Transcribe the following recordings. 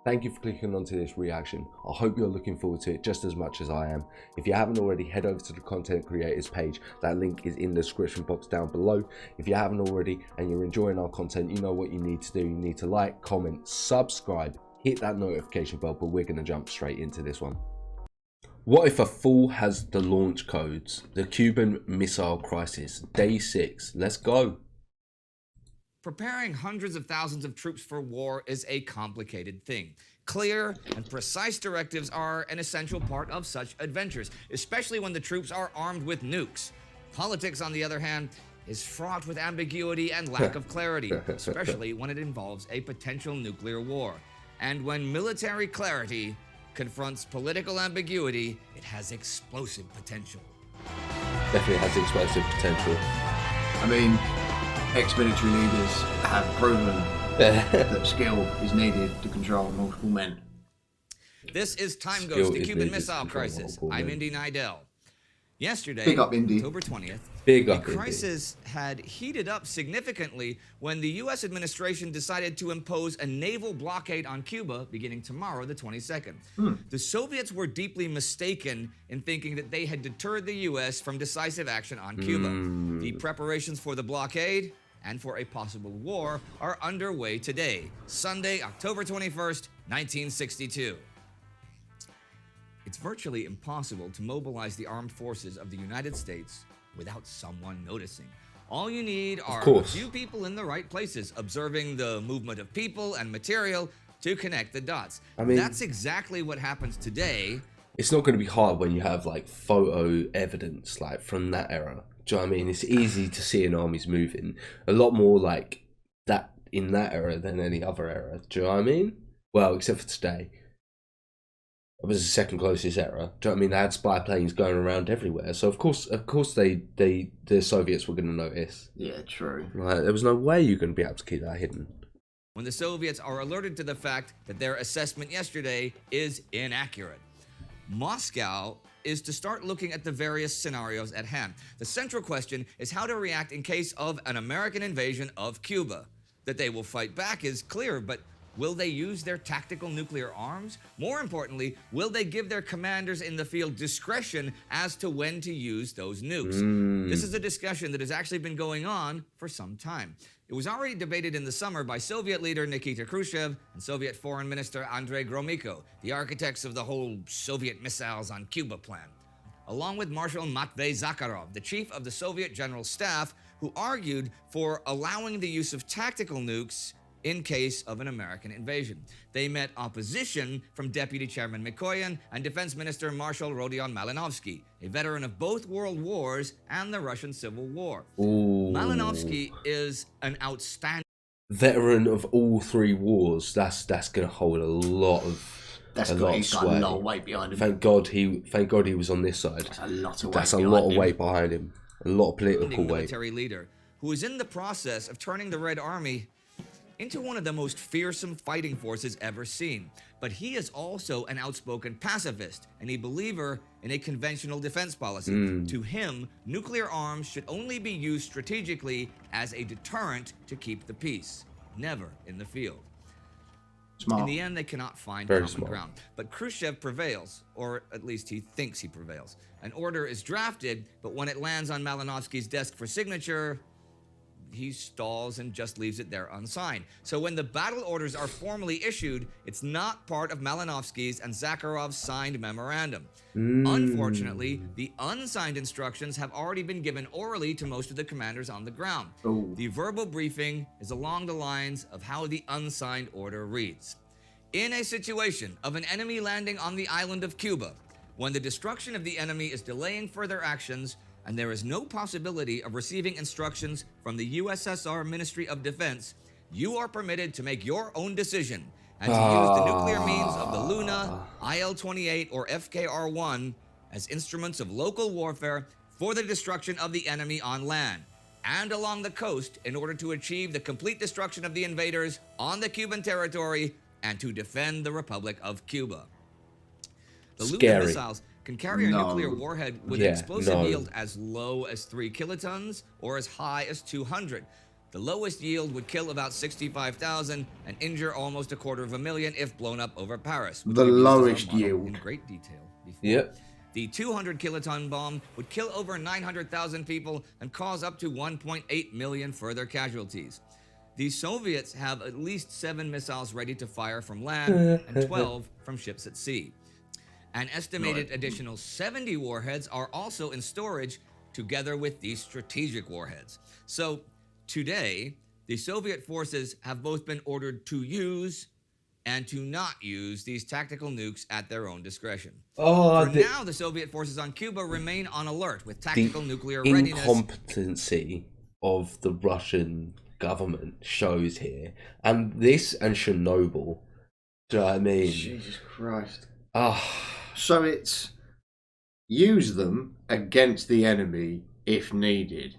Thank you for clicking onto this reaction. I hope you're looking forward to it just as much as I am. If you haven't already, head over to the content creators page. That link is in the description box down below. If you haven't already and you're enjoying our content, you know what you need to do. You need to like, comment, subscribe, hit that notification bell, but we're going to jump straight into this one. What if a fool has the launch codes? The Cuban Missile Crisis, Day 6. Let's go. Preparing hundreds of thousands of troops for war is a complicated thing. Clear and precise directives are an essential part of such adventures, especially when the troops are armed with nukes. Politics, on the other hand, is fraught with ambiguity and lack of clarity, especially when it involves a potential nuclear war. And when military clarity confronts political ambiguity, it has explosive potential. Definitely has explosive potential. I mean, ex-military leaders have proven that skill is needed to control multiple men. This is TimeGhost, the Cuban Missile Crisis. I'm Indy Nidell. Yesterday, Big up, Indy. October 20th, Big the up, crisis had heated up significantly when the U.S. administration decided to impose a naval blockade on Cuba beginning tomorrow, the 22nd. The Soviets were deeply mistaken in thinking that they had deterred the U.S. from decisive action on Cuba. The preparations for the blockade and for a possible war are underway today, Sunday, October 21st, 1962. It's virtually impossible to mobilize the armed forces of the United States without someone noticing. All you need are a few people in the right places, observing the movement of people and material to connect the dots. I mean, that's exactly what happens today. It's not going to be hard when you have like photo evidence like from that era. Do you know what I mean? It's easy to see an army's moving. A lot more like that in that era than any other era. Do you know what I mean? Well, except for today. It was the second closest era. Do you know what I mean? They had spy planes going around everywhere. So of course the Soviets were going to notice. Yeah, true. Right? There was no way you're going to be able to keep that hidden. When the Soviets are alerted to the fact that their assessment yesterday is inaccurate, Moscow is to start looking at the various scenarios at hand. The central question is how to react in case of an American invasion of Cuba. That they will fight back is clear, but will they use their tactical nuclear arms? More importantly, will they give their commanders in the field discretion as to when to use those nukes? This is a discussion that has actually been going on for some time. It was already debated in the summer by Soviet leader Nikita Khrushchev and Soviet Foreign Minister Andrei Gromyko, the architects of the whole Soviet missiles on Cuba plan, along with Marshal Matvei Zakharov, the chief of the Soviet General Staff, who argued for allowing the use of tactical nukes in case of an American invasion. They met opposition from Deputy Chairman Mikoyan and Defense Minister Marshal Rodion Malinovsky, a veteran of both world wars and the Russian Civil War. Malinovsky is an outstanding veteran of all three wars. That's going to hold a lot of he's got a lot of weight behind him. Thank God he was on this side. That's a lot of weight. That's a lot of weight behind him. A lot of political weight. Military leader who is in the process of turning the Red Army into one of the most fearsome fighting forces ever seen. But he is also an outspoken pacifist and a believer in a conventional defense policy. To him, nuclear arms should only be used strategically as a deterrent to keep the peace, never in the field. Smart. In the end, they cannot find common ground. But Khrushchev prevails, or at least he thinks he prevails. An order is drafted, but when it lands on Malinovsky's desk for signature, he stalls and just leaves it there unsigned. So when the battle orders are formally issued, it's not part of Malinovsky's and Zakharov's signed memorandum. Unfortunately, the unsigned instructions have already been given orally to most of the commanders on the ground. The verbal briefing is along the lines of how the unsigned order reads. In a situation of an enemy landing on the island of Cuba, when the destruction of the enemy is delaying further actions, and there is no possibility of receiving instructions from the USSR Ministry of Defense, you are permitted to make your own decision and to use the nuclear means of the Luna, IL-28, or FKR-1 as instruments of local warfare for the destruction of the enemy on land and along the coast in order to achieve the complete destruction of the invaders on the Cuban territory and to defend the Republic of Cuba. The Luna missiles can carry a nuclear warhead with an explosive yield as low as 3 kilotons or as high as 200. The lowest yield would kill about 65,000 and injure almost 250,000 if blown up over Paris. The lowest yield. In great detail before. Yep. The 200 kiloton bomb would kill over 900,000 people and cause up to 1.8 million further casualties. The Soviets have at least 7 missiles ready to fire from land and 12 from ships at sea. An estimated additional 70 warheads are also in storage together with these strategic warheads. So today, the Soviet forces have both been ordered to use and to not use these tactical nukes at their own discretion. For now, the Soviet forces on Cuba remain on alert with tactical nuclear readiness. The incompetency of the Russian government shows here. And this and Chernobyl, do you know what I mean? Jesus Christ. Oh. So it's use them against the enemy if needed.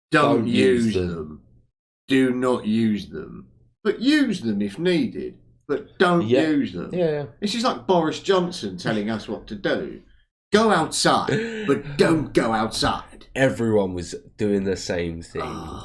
Don't use them. Do not use them. But use them if needed. But don't use them. Yeah. This is like Boris Johnson telling us what to do. Go outside, but don't go outside. Everyone was doing the same thing.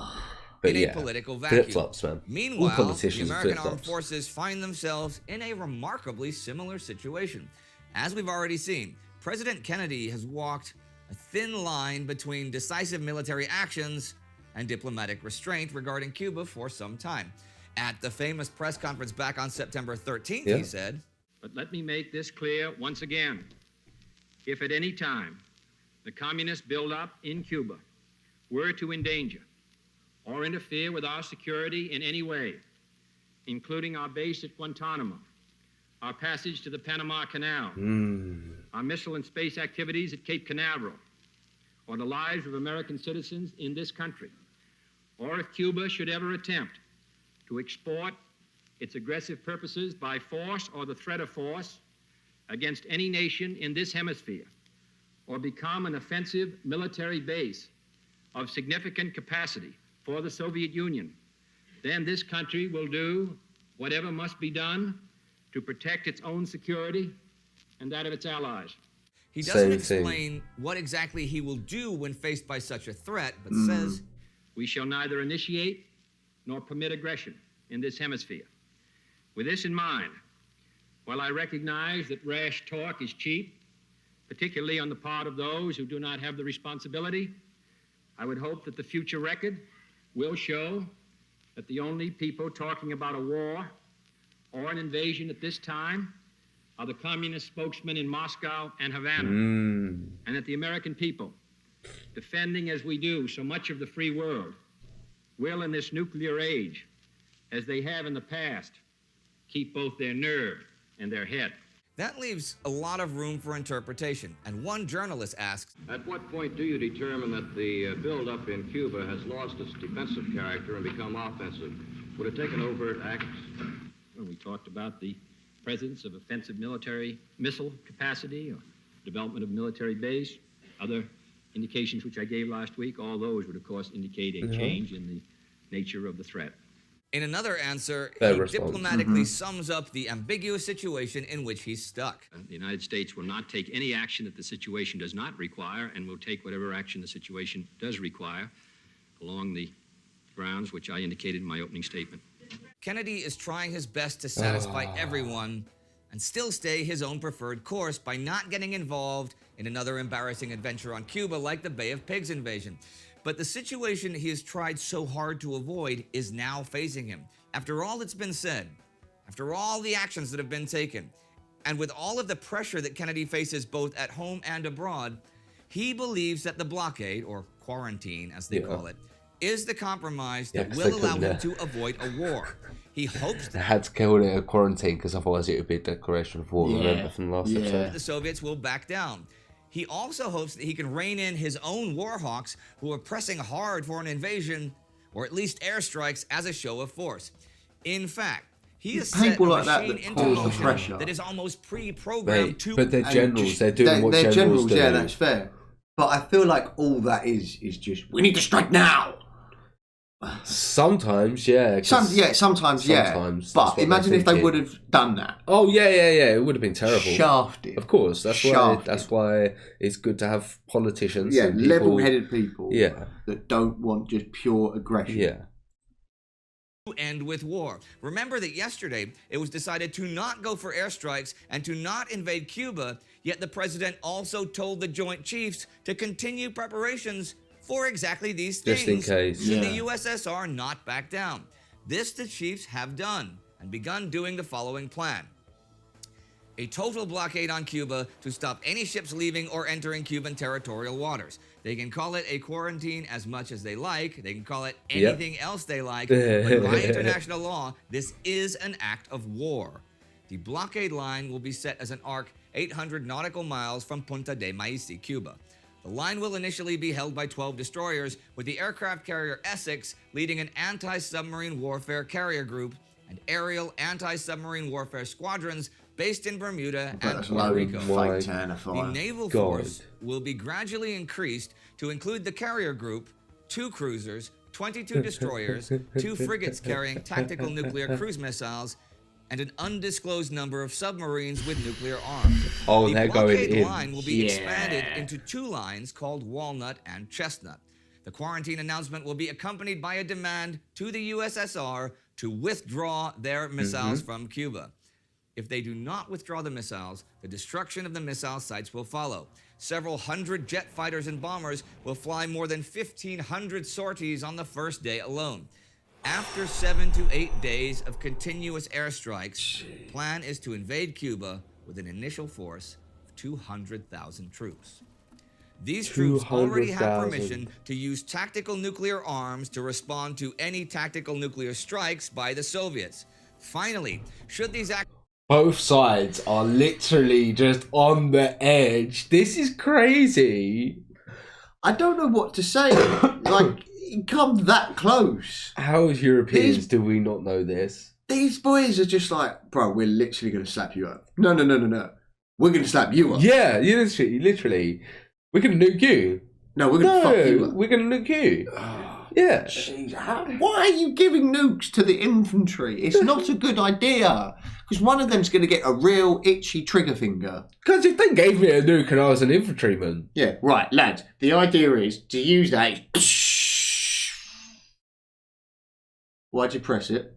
But in a political vacuum. Flip-flops, man. Meanwhile, the American armed forces find themselves in a remarkably similar situation. As we've already seen, President Kennedy has walked a thin line between decisive military actions and diplomatic restraint regarding Cuba for some time. At the famous press conference back on September 13th, he said, "But let me make this clear once again. If at any time the communist buildup in Cuba were to endanger or interfere with our security in any way, including our base at Guantanamo, our passage to the Panama Canal, our missile and space activities at Cape Canaveral, or the lives of American citizens in this country, or if Cuba should ever attempt to export its aggressive purposes by force or the threat of force against any nation in this hemisphere, or become an offensive military base of significant capacity for the Soviet Union, then this country will do whatever must be done to protect its own security and that of its allies." He doesn't explain what exactly he will do when faced by such a threat, but says, "We shall neither initiate nor permit aggression in this hemisphere. With this in mind, while I recognize that rash talk is cheap, particularly on the part of those who do not have the responsibility, I would hope that the future record will show that the only people talking about a war or an invasion at this time are the communist spokesmen in Moscow and Havana, and that the American people, defending as we do so much of the free world, will in this nuclear age, as they have in the past, keep both their nerve and their head." That leaves a lot of room for interpretation, and one journalist asks, "At what point do you determine that the buildup in Cuba has lost its defensive character and become offensive? Would it take an overt act?" Well, we talked about the presence of offensive military missile capacity or development of military base, other indications which I gave last week. All those would, of course, indicate a change in the nature of the threat. In another answer, he diplomatically sums up the ambiguous situation in which he's stuck. The United States will not take any action that the situation does not require, and will take whatever action the situation does require along the grounds which I indicated in my opening statement. Kennedy is trying his best to satisfy everyone and still stay his own preferred course by not getting involved in another embarrassing adventure on Cuba like the Bay of Pigs invasion. But the situation he has tried so hard to avoid is now facing him. After all that's been said, after all the actions that have been taken, and with all of the pressure that Kennedy faces both at home and abroad, he believes that the blockade, or quarantine as they call it, is the compromise that will allow him to avoid a war. He hopes they had to call it a quarantine because otherwise it would be a declaration of war. Remember from last episode? The Soviets will back down. He also hopes that he can rein in his own war hawks who are pressing hard for an invasion, or at least airstrikes, as a show of force. In fact, he has set a machine into motion that is almost pre-programmed to... But they're generals, they're doing what generals do. Yeah, that's fair. But I feel like all that is just, we need to strike now! Sometimes, yeah. Sometimes. But imagine if they would have done that. Oh, yeah. It would have been terrible. Shafted. Of course. That's why it's good to have politicians. Yeah, level-headed people. Yeah. That don't want just pure aggression. Yeah. end with war. Remember that yesterday it was decided to not go for airstrikes and to not invade Cuba, yet the president also told the Joint Chiefs to continue preparations for exactly these things. Just in case. Should the USSR not back down. This the chiefs have done and begun doing the following plan. A total blockade on Cuba to stop any ships leaving or entering Cuban territorial waters. They can call it a quarantine as much as they like. They can call it anything else they like. But by international law, this is an act of war. The blockade line will be set as an arc 800 nautical miles from Punta de Maíz, Cuba. The line will initially be held by 12 destroyers, with the aircraft carrier Essex leading an anti-submarine warfare carrier group and aerial anti-submarine warfare squadrons based in Bermuda and Puerto Rico. The naval force will be gradually increased to include the carrier group, 2 cruisers, 22 destroyers, 2 frigates carrying tactical nuclear cruise missiles, and an undisclosed number of submarines with nuclear arms. Oh, the they're going blockade in. line will be expanded into 2 lines called Walnut and Chestnut. The quarantine announcement will be accompanied by a demand to the USSR to withdraw their missiles from Cuba. If they do not withdraw the missiles, the destruction of the missile sites will follow. Several hundred jet fighters and bombers will fly more than 1,500 sorties on the first day alone. After 7 to 8 days of continuous airstrikes, the plan is to invade Cuba with an initial force of 200,000 troops. These troops already have permission to use tactical nuclear arms to respond to any tactical nuclear strikes by the Soviets. Finally, should these Both sides are literally just on the edge. This is crazy. I don't know what to say. Like, it come that close. How as Europeans do we not know this? These boys are just like, bro, we're literally going to slap you up. No. We're going to slap you up. Yeah, literally. We're going to nuke you. No, we're going to fuck you up. We're going to nuke you. Yeah. Jeez, why are you giving nukes to the infantry? It's not a good idea. Because one of them's going to get a real itchy trigger finger. Because if they gave me a nuke and I was an infantryman. Yeah, right, lads. The idea is to use that. Why'd you press it?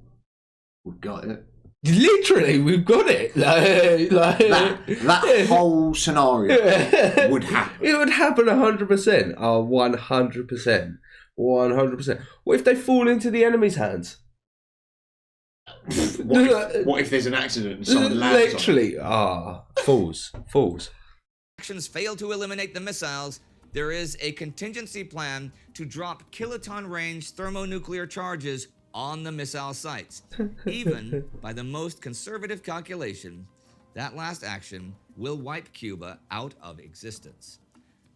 We've got it. Literally, we've got it. That whole scenario would happen. It would happen 100%. Oh, 100%. 100%. What if they fall into the enemy's hands? What if there's an accident and someone lands literally, fools. actions fail to eliminate the missiles, there is a contingency plan to drop kiloton range thermonuclear charges on the missile sites. Even by the most conservative calculation, that last action will wipe Cuba out of existence.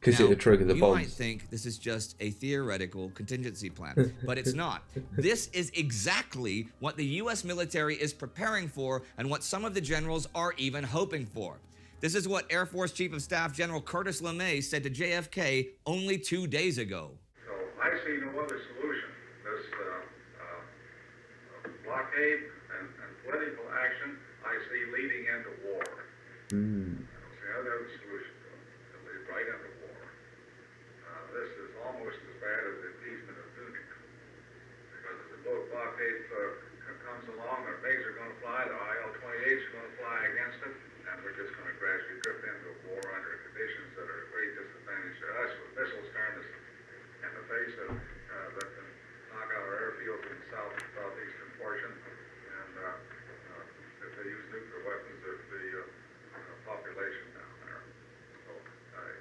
Because it would trigger the bombs. You might think this is just a theoretical contingency plan, but it's not. This is exactly what the U.S. military is preparing for and what some of the generals are even hoping for. This is what Air Force Chief of Staff General Curtis LeMay said to JFK only 2 days ago. So I see no other solution. This blockade and political action I see leading into war. I don't see any other solution to it. It leads right into war. This is almost as bad as the appeasement of Munich. Because if the blockade comes along, our bags are going to fly, the IL-28s are going to fly against it, and we're just going to gradually drift into a war under conditions that are a great disadvantage to us, with missiles staring us in the face that can knock out our airfields in the southeastern portion, and if they use nuclear weapons, the population down there. So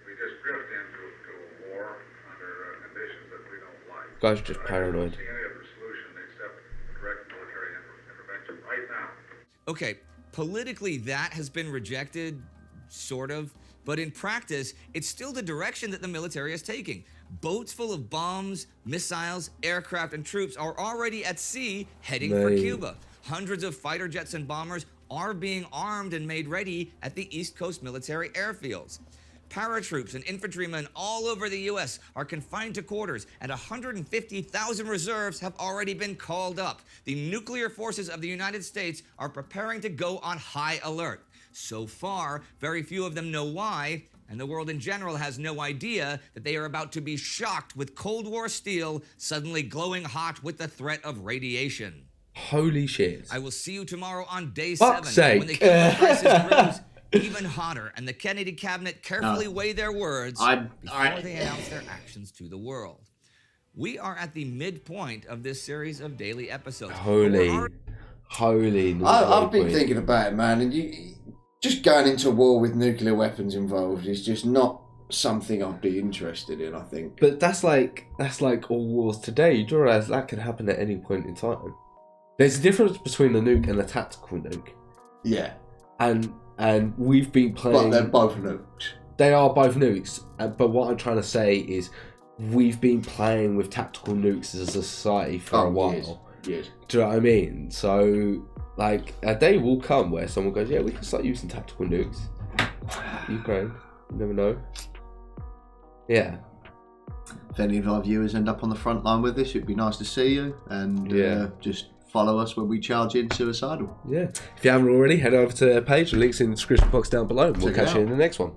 we just drift into a war under conditions that we don't like. Guys are just paranoid. I don't see any other solution except direct military intervention right now. Okay, politically that has been rejected, sort of, but in practice, it's still the direction that the military is taking. Boats full of bombs, missiles, aircraft, and troops are already at sea heading for Cuba. Hundreds of fighter jets and bombers are being armed and made ready at the East Coast military airfields. Paratroops and infantrymen all over the U.S. are confined to quarters, and 150,000 reserves have already been called up. The nuclear forces of the United States are preparing to go on high alert. So far, very few of them know why, and the world in general has no idea that they are about to be shocked with Cold War steel suddenly glowing hot with the threat of radiation. Holy shit. I will see you tomorrow on day Fuck's 7 when the sake. Cuban crisis grows even hotter and the Kennedy cabinet carefully weigh their words before they announce their actions to the world. We are at the midpoint of this series of daily episodes. Holy. I've been thinking about it, man, and you just going into war with nuclear weapons involved is just not something I'd be interested in, I think. But that's like all wars today. You do realize that can happen at any point in time. There's a difference between a nuke and a tactical nuke. Yeah. And we've been playing... But they're both nukes. They are both nukes. But what I'm trying to say is we've been playing with tactical nukes as a society for a while. Yes. Do you know what I mean? So, like, a day will come where someone goes, yeah, we can start using tactical nukes. Ukraine. You never know. Yeah. If any of our viewers end up on the front line with this, it'd be nice to see you. And just follow us when we charge in suicidal. Yeah. If you haven't already, head over to our page. The link's in the description box down below. And we'll catch you in the next one.